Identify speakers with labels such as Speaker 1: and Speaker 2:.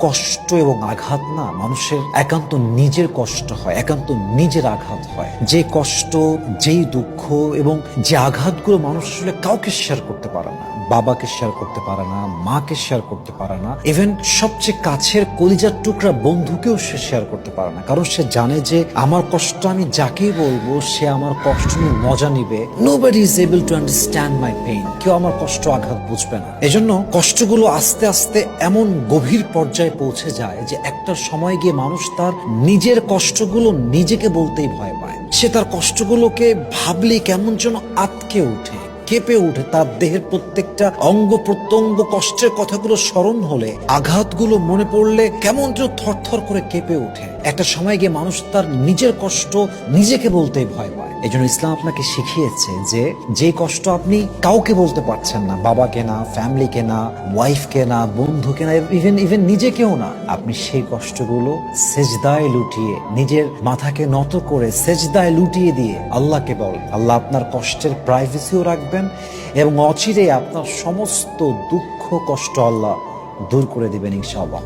Speaker 1: কষ্ট এবং আঘাত না মানুষের একান্ত নিজের কষ্ট হয়, একান্ত নিজের আঘাত হয়। যে কষ্ট, যেই দুঃখ এবং যে আঘাতগুলো মানুষ আসলে কাউকে শেয়ার করতে পারে না, বাবাকে শেয়ার করতে পারে না, মাকে শেয়ার করতে পারে না, ইভেন সবচেয়ে কাছের কলিজার টুকরা বন্ধুকেও সে শেয়ার করতে পারে না, কারণ সে জানে যে আমার কষ্ট আমি যাকেই বলবো সে আমার কষ্ট নিয়ে মজা নিবে। Nobody is able to understand my pain. কেউ আমার কষ্ট আঘাত বুঝবে না। এজন্য কষ্টগুলো আস্তে আস্তে এমন গভীর পর্যায়ে পৌঁছে যায় যে একটা সময় গিয়ে মানুষ তার নিজের কষ্টগুলো নিজেকে বলতেই ভয় পায়। সে তার কষ্টগুলোকে ভাবলে কেমন যেন আটকে ওঠে, কেঁপে ওঠে। তার দেহের প্রত্যেকটা অঙ্গ প্রত্যঙ্গ কষ্টের কথাগুলো স্মরণ হলে, আঘাতগুলো মনে পড়লে কেমন যেন থরথর করে কেঁপে ওঠে। একটা সময় গিয়ে মানুষ তার নিজের কষ্ট নিজেকে বলতেই ভয় পায়। এই জন্য ইসলাম আপনাকে শিখিয়েছে যে কষ্ট আপনি কাউকে বলতে পারছেন না, বাবাকে না, ফ্যামিলিকে না, ওয়াইফকে না, বন্ধুকে না, ইভেন নিজেকেও না, আপনি সেই কষ্টগুলো সেজদায় লুটিয়ে, নিজের মাথাকে নত করে সেজদায় লুটিয়ে দিয়ে আল্লাহকে বলেন। আল্লাহ আপনার কষ্টের প্রাইভেসিও রাখবেন এবং অচিরেই আপনার সমস্ত দুঃখ কষ্ট আল্লাহ দূর করে দিবেন ইনশাআল্লাহ।